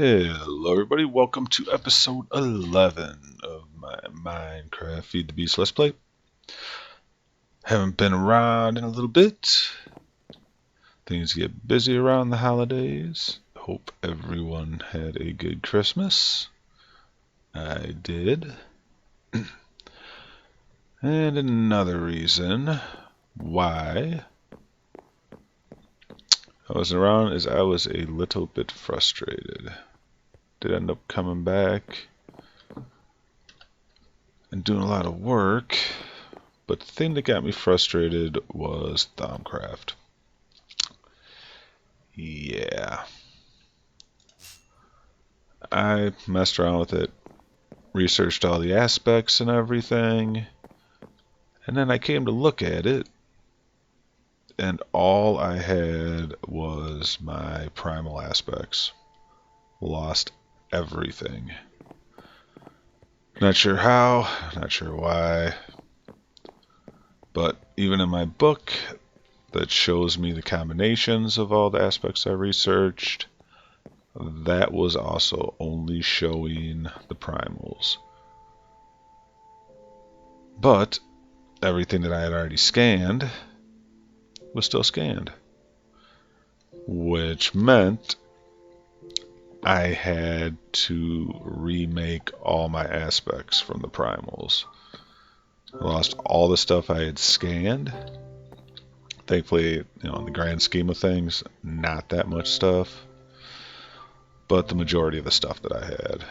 Hello everybody, welcome to episode 11 of my Minecraft Feed the Beast Let's Play. Haven't been around in a little bit. Things get busy around the holidays. Hope everyone had a good Christmas. I did. And another reason why I wasn't around is I was a little bit frustrated. Did end up coming back and doing a lot of work, but the thing that got me frustrated was Thaumcraft. Yeah. I messed around with it, researched all the aspects and everything, and then I came to look at it, and all I had was my primal aspects. Lost everything. Not sure how, not sure why, but even in my book that shows me the combinations of all the aspects I researched, that was also only showing the primals. But everything that I had already scanned was still scanned, which meant I had to remake all my aspects from the primals. I lost all the stuff I had scanned. Thankfully, in the grand scheme of things, not that much stuff, but the majority of the stuff that I had.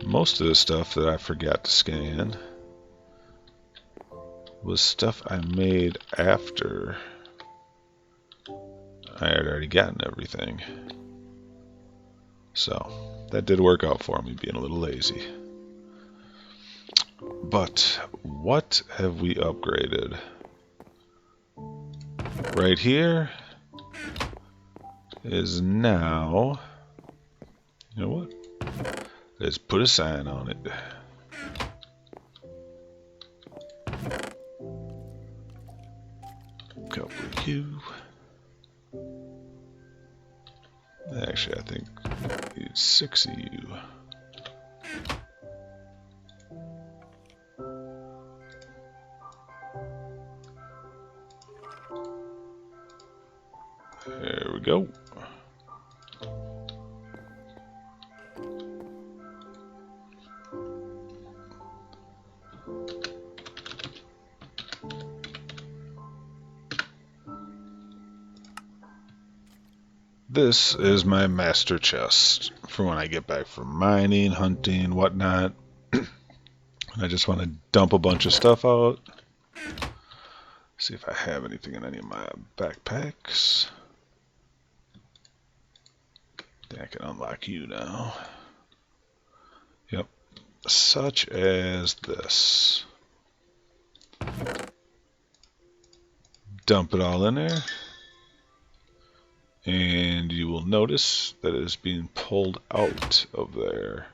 Most of the stuff that I forgot to scan was stuff I made after I had already gotten everything. So that did work out for me, being a little lazy. But what have we upgraded? Right here is now, you know what? Let's put a sign on it. Couple of you. Actually, I think I need 6 of you. There we go. This is my master chest for when I get back from mining, hunting, whatnot. And I just want to dump a bunch of stuff out. See if I have anything in any of my backpacks. I can unlock you now. Yep. Such as this. Dump it all in there. And you will notice that it is being pulled out of there.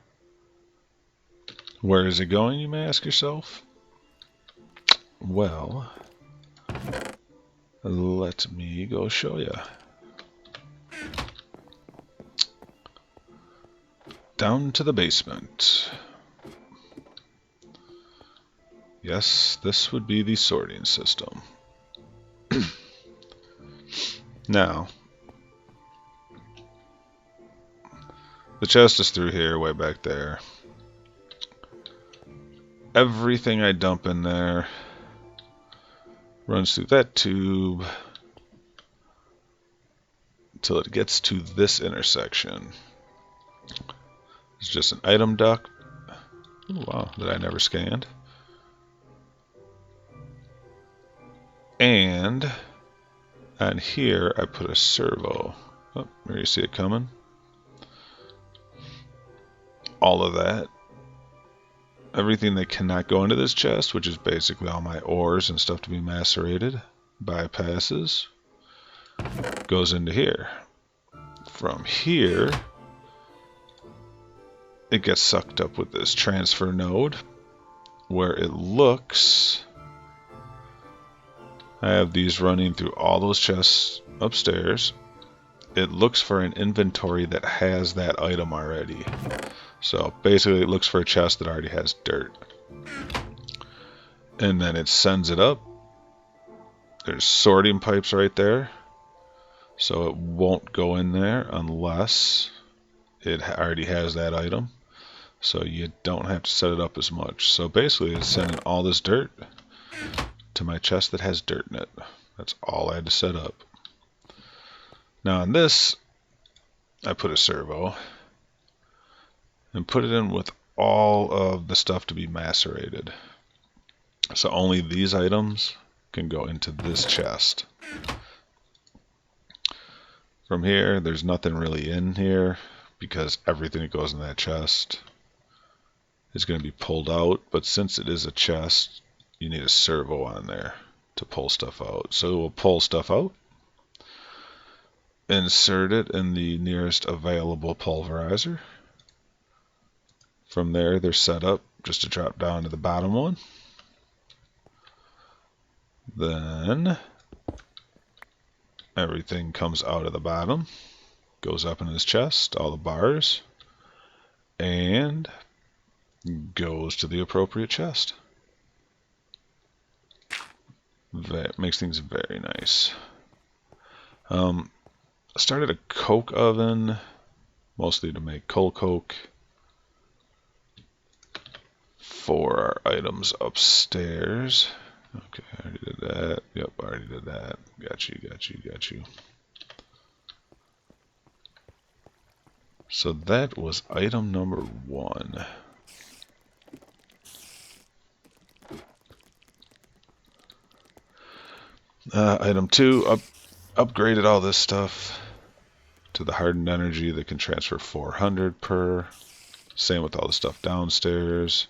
Where is it going, you may ask yourself? Well, let me go show you. Down to the basement. Yes, this would be the sorting system. Now, the chest is through here, way back there. Everything I dump in there runs through that tube until it gets to this intersection. It's just an item duct. Oh, wow, that I never scanned. And on here I put a servo. Oh, there you see it coming. All of that. Everything that cannot go into this chest, which is basically all my ores and stuff to be macerated, bypasses, goes into here. From here, it gets sucked up with this transfer node, where it looks... I have these running through all those chests upstairs, it looks for an inventory that has that item already. So basically it looks for a chest that already has dirt. And then it sends it up. There's sorting pipes right there. So it won't go in there unless it already has that item. So you don't have to set it up as much. So basically it's sending all this dirt to my chest that has dirt in it. That's all I had to set up. Now on this, I put a servo and put it in with all of the stuff to be macerated. So only these items can go into this chest. From here, there's nothing really in here because everything that goes in that chest is going to be pulled out. But since it is a chest, you need a servo on there to pull stuff out. So we'll pull stuff out, insert it in the nearest available pulverizer. From there, they're set up just to drop down to the bottom one. Then everything comes out of the bottom, goes up in his chest, all the bars, and goes to the appropriate chest. That makes things very nice. I started a coke oven, mostly to make coal coke for our items upstairs. Okay, I already did that. Yep, I already did that. Got you. So that was item number 1. Item 2, upgraded all this stuff to the hardened energy that can transfer 400 per. Same with all the stuff downstairs.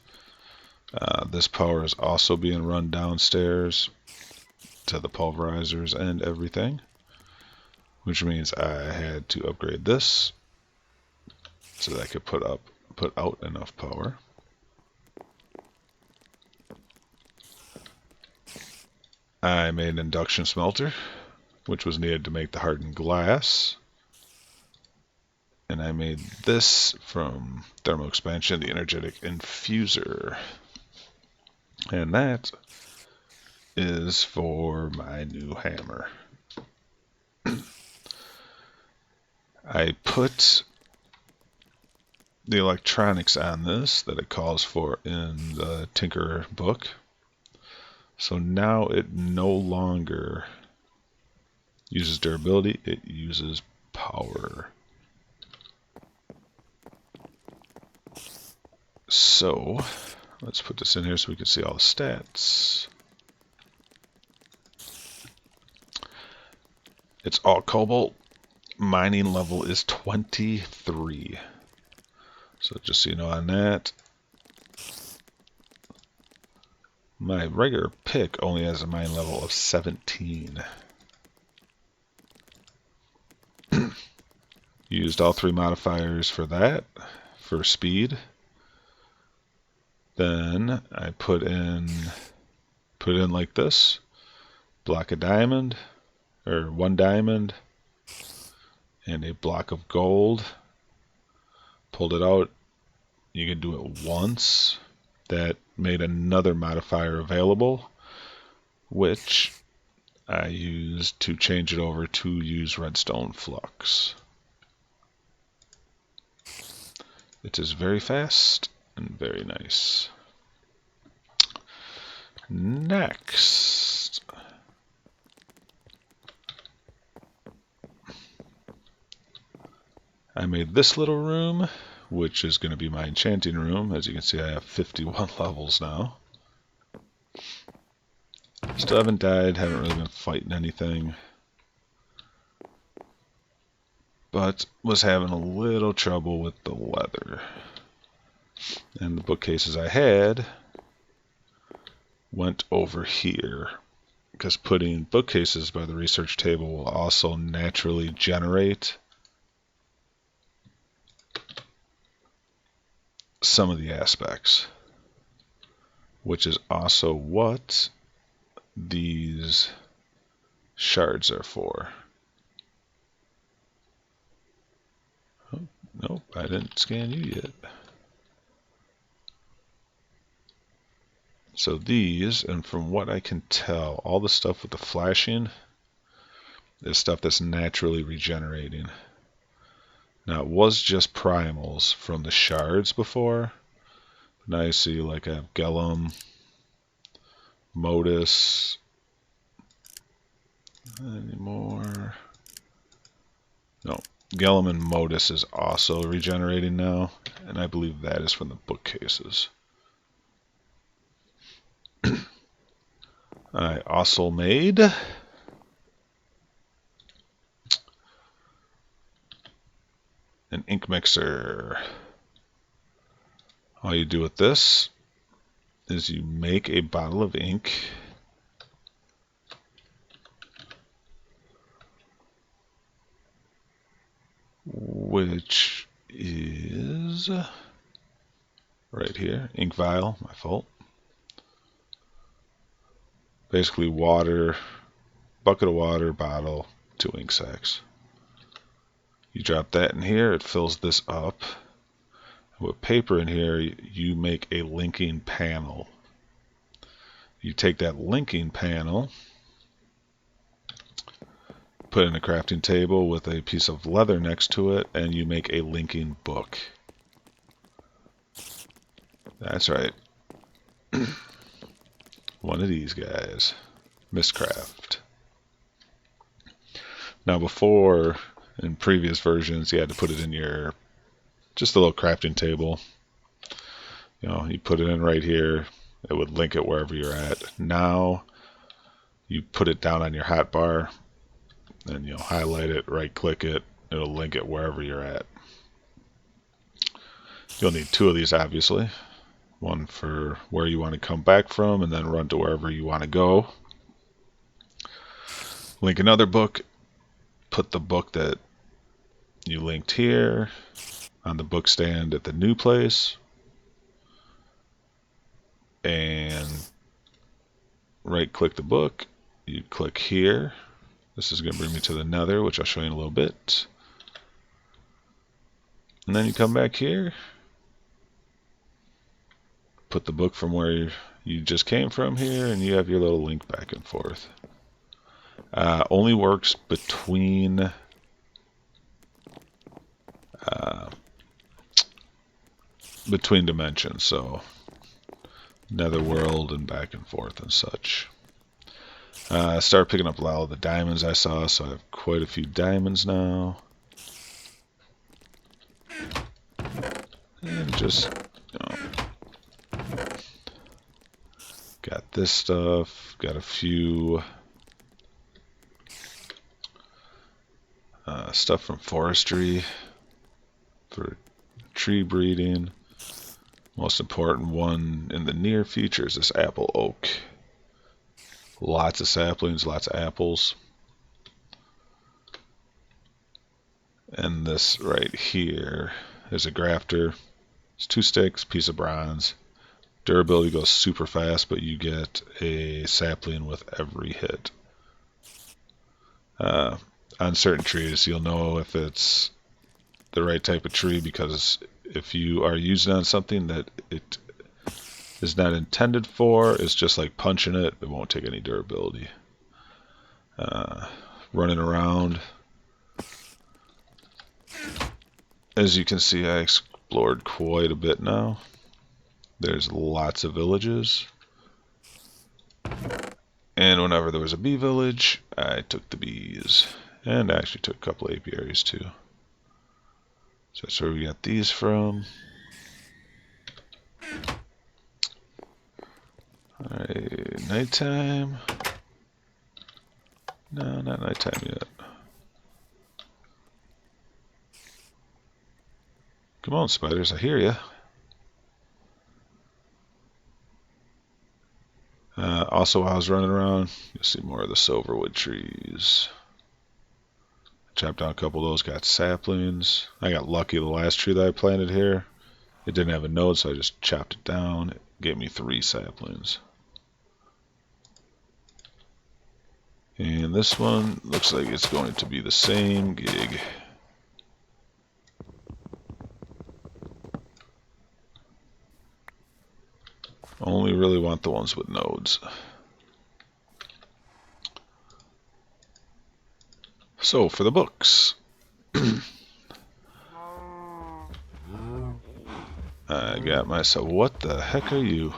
This power is also being run downstairs to the pulverizers and everything, which means I had to upgrade this so that I could put out enough power. I made an induction smelter, which was needed to make the hardened glass. And I made this from thermal expansion, the energetic infuser. And that is for my new hammer. I put the electronics on this that it calls for in the Tinker book. So now it no longer uses durability, it uses power. So let's put this in here so we can see all the stats. It's all cobalt. Mining level is 23. So just so you know on that. My regular pick only has a mine level of 17. Used all 3 modifiers for that, for speed. Then I put in like this, block of diamond, or 1 diamond, and a block of gold. Pulled it out. You can do it once. That made another modifier available, which I used to change it over to use redstone flux. It is very fast and very nice. Next, I made this little room, which is going to be my enchanting room. As you can see, I have 51 levels now. Still haven't died, haven't really been fighting anything. But was having a little trouble with the leather. And the bookcases I had went over here, because putting bookcases by the research table will also naturally generate some of the aspects, which is also what these shards are for. Oh, nope, I didn't scan you yet. So these, and from what I can tell, all the stuff with the flashing is stuff that's naturally regenerating. Now it was just primals from the shards before. Now you see like a Gellum, Modus, any more? No, Gellum and Modus is also regenerating now, and I believe that is from the bookcases. I also made an ink mixer. All you do with this is you make a bottle of ink, which is right here, ink vial, my fault. Basically water, bucket of water, bottle, 2 ink sacs. You drop that in here, it fills this up. With paper in here, you make a linking panel. You take that linking panel, put it in a crafting table with a piece of leather next to it, and you make a linking book. That's right. One of these guys. Mistcraft. Now before, in previous versions, you had to put it in your, just a little crafting table. You know, you put it in right here, it would link it wherever you're at. Now, you put it down on your hotbar, and you'll highlight it, right click it, it'll link it wherever you're at. You'll need 2 of these obviously. One for where you want to come back from, and then run to wherever you want to go. Link another book, put the book that you linked here on the book stand at the new place, and right click the book, you click here. This is going to bring me to the nether, which I'll show you in a little bit. And then you come back here, put the book from where you just came from here, and you have your little link back and forth. Only works between dimensions, so netherworld and back and forth and such. I started picking up a lot of the diamonds I saw, so I have quite a few diamonds now. And just, you know, got this stuff, got a few stuff from forestry for tree breeding. Most important one in the near future is this apple oak. Lots of saplings, lots of apples. And this right here is a grafter. It's 2 sticks, piece of bronze. Durability goes super fast, but you get a sapling with every hit. On certain trees, you'll know if it's the right type of tree, because if you are using on something that it is not intended for, it's just like punching it. It won't take any durability. Running around. As you can see, I explored quite a bit now. There's lots of villages. And whenever there was a bee village, I took the bees. And I actually took a couple apiaries too. So that's where we got these from. Alright, nighttime. No, not nighttime yet. Come on, spiders, I hear ya. Also, while I was running around, you'll see more of the silverwood trees. Chopped down a couple of those, got saplings. I got lucky the last tree that I planted here, it didn't have a node, so I just chopped it down. It gave me 3 saplings. And this one looks like it's going to be the same gig. Only really want the ones with nodes. So for the books. I got myself. What the heck are you?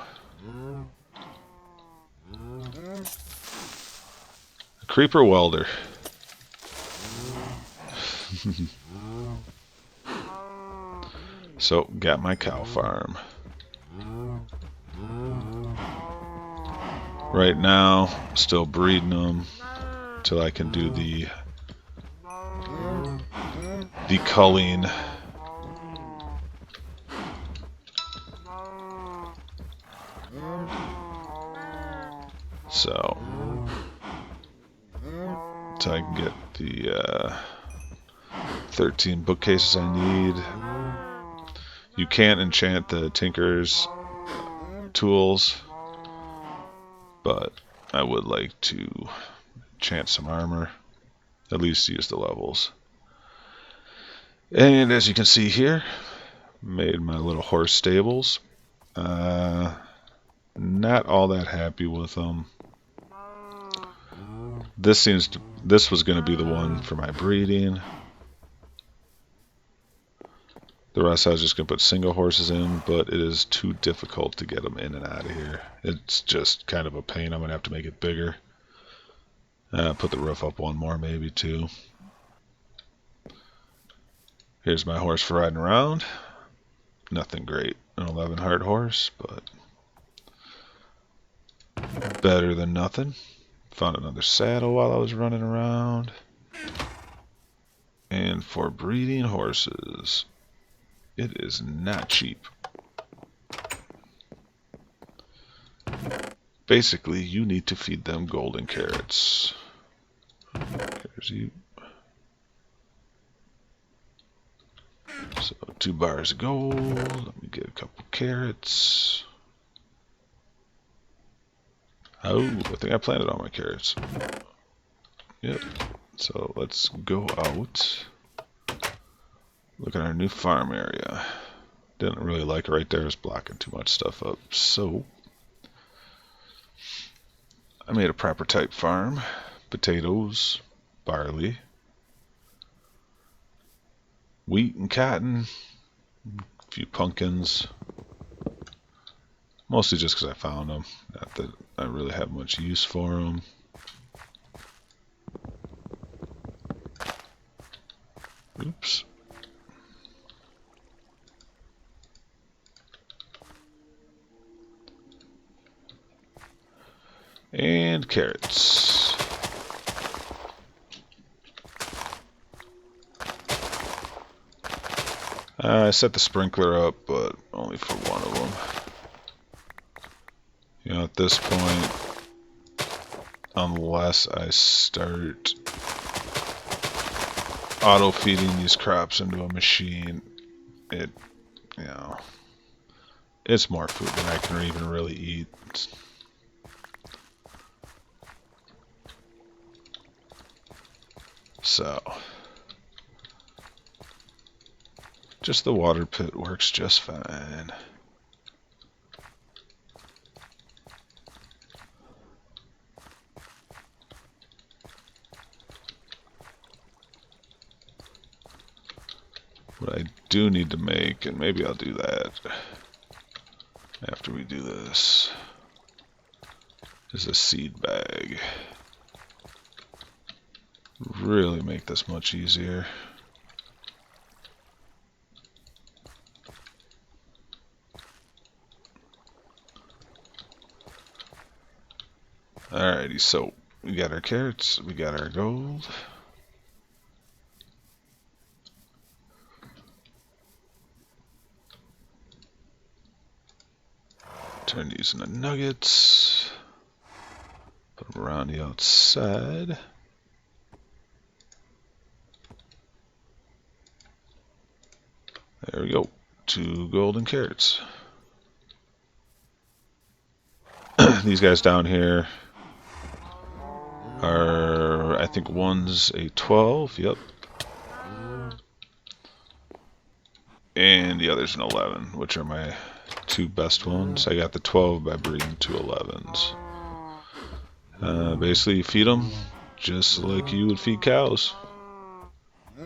A creeper welder. So, got my cow farm. Right now, still breeding them till I can do the culling. So I can get the 13 bookcases I need. You can't enchant the Tinker's tools, but I would like to enchant some armor, at least use the levels. And as you can see here, made my little horse stables. Not all that happy with them. This was going to be the one for my breeding. The rest I was just going to put single horses in, but it is too difficult to get them in and out of here. It's just kind of a pain. I'm going to have to make it bigger. Put the roof up one more, maybe two. Here's my horse for riding around. Nothing great. An 11 heart horse, but better than nothing. Found another saddle while I was running around. And for breeding horses, it is not cheap. Basically, you need to feed them golden carrots. There's you. So 2 bars of gold. Let me get a couple carrots. Oh, I think I planted all my carrots. Yep. So let's go out. Look at our new farm area. Didn't really like it right there. It's blocking too much stuff up. So I made a proper type farm. Potatoes, barley, wheat and cotton, a few pumpkins. Mostly just because I found them. Not that I really have much use for them. Oops. And carrots. I set the sprinkler up, but only for one of them. You know, at this point, unless I start auto-feeding these crops into a machine, it's more food than I can even really eat. So, just the water pit works just fine. What I do need to make, and maybe I'll do that after we do this, is a seed bag. Really make this much easier. Alrighty, so we got our carrots, we got our gold. Turn these into nuggets. Put them around the outside. There we go. 2 golden carrots. These guys down here are, I think one's a 12, yep. And the other's an 11, which are my two best ones. I got the 12 by breeding two 11s. Basically, you feed them just like you would feed cows.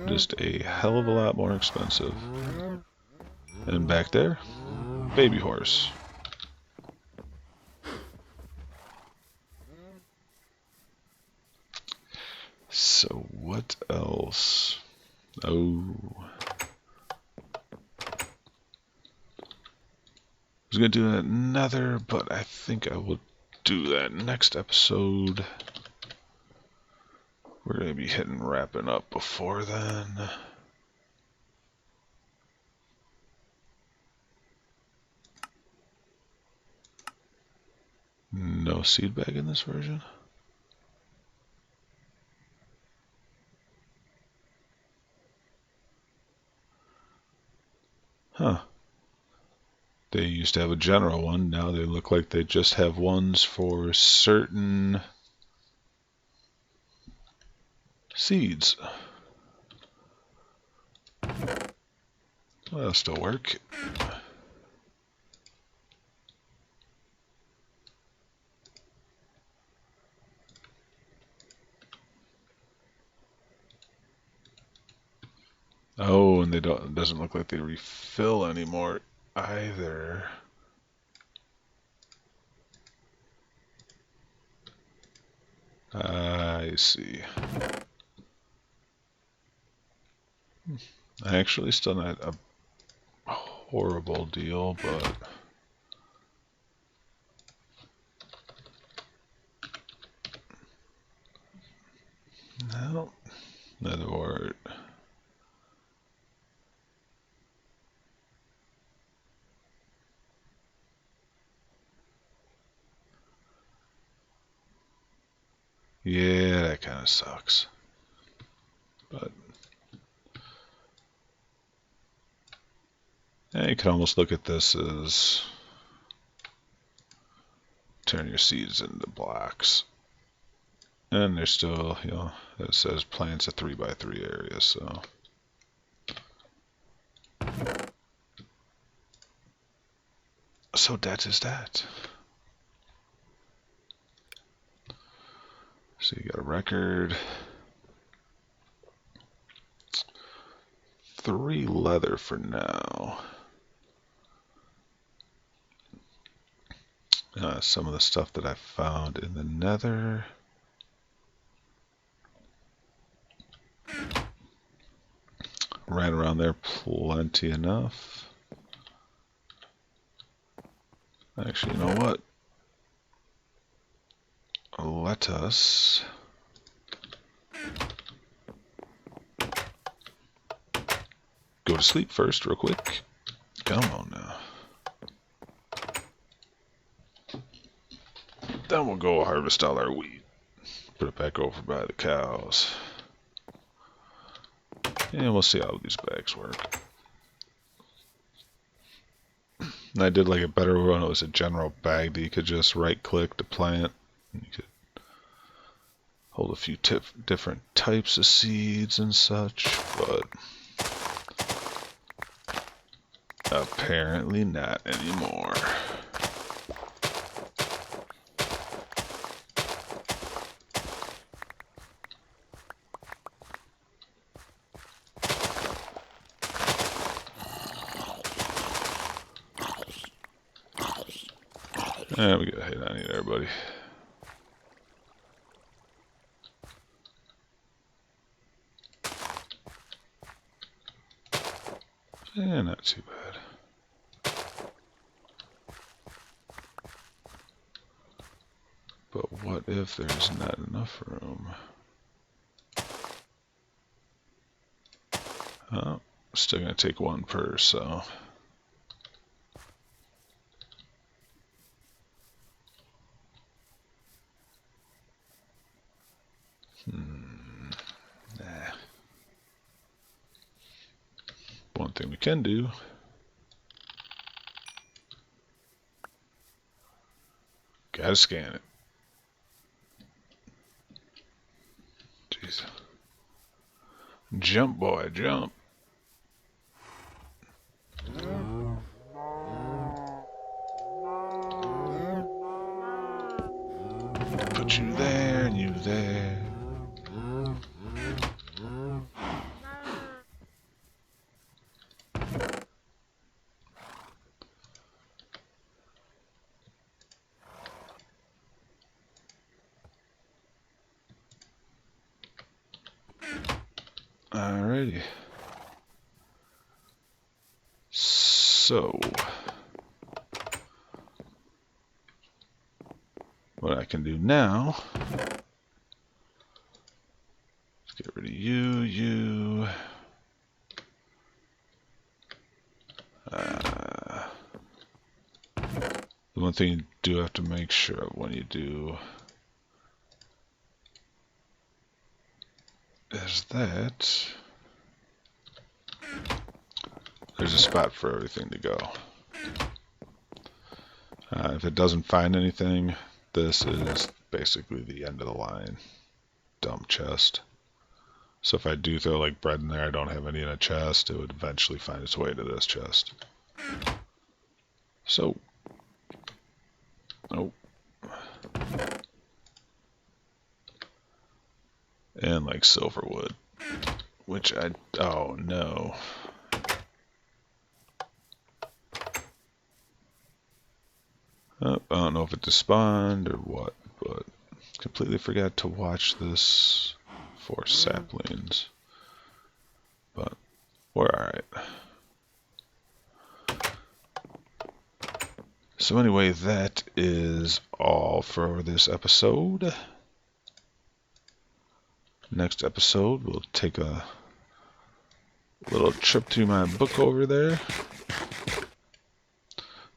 Just a hell of a lot more expensive. And back there, baby horse. So what else? Oh, I was gonna do another, but I think I will do that next episode. We're gonna be wrapping up before then. No seed bag in this version? Huh. They used to have a general one, now they look like they just have ones for certain seeds. Well, that'll still work. Oh, and it doesn't look like they refill anymore either. I see. Actually, still not a horrible deal, but no, another word. Yeah, that kind of sucks. But yeah, you can almost look at this as turn your seeds into blocks. And there's still, you know, it says plants a 3x3 area, so. So that is that. So you got a record. 3 leather for now. Some of the stuff that I found in the nether. Right around there, plenty enough. Actually, you know what? Let us go to sleep first, real quick. Come on now. Then we'll go harvest all our wheat. Put it back over by the cows. And we'll see how these bags work. And I did like a better one. It was a general bag that you could just right click to plant. And you could hold a few different types of seeds and such, but apparently not anymore. We got a hit on you there, buddy. Yeah, not too bad. But what if there's not enough room? Oh, still gonna take one per, so. Nah. One thing we can do. Gotta scan it. Jeez. Jump, boy, jump. Alrighty. So, what I can do now, let's get rid of you. The one thing you do have to make sure of when you do is that there's a spot for everything to go. If it doesn't find anything, this is basically the end of the line. Dump chest. So if I do throw like bread in there, I don't have any in a chest, it would eventually find its way to this chest. So, oh. And like silverwood, which oh no. I don't know if it despawned or what, but completely forgot to watch this for saplings. But we're alright. So anyway, that is all for this episode. Next episode, we'll take a little trip through my book over there.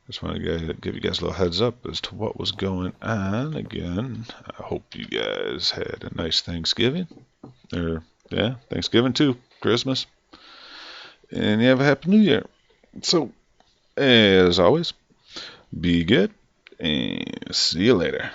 Just want to give you guys a little heads up as to what was going on. Again, I hope you guys had a nice Thanksgiving. Yeah, Thanksgiving too, Christmas. And you have a Happy New Year. So, as always, be good, and see you later.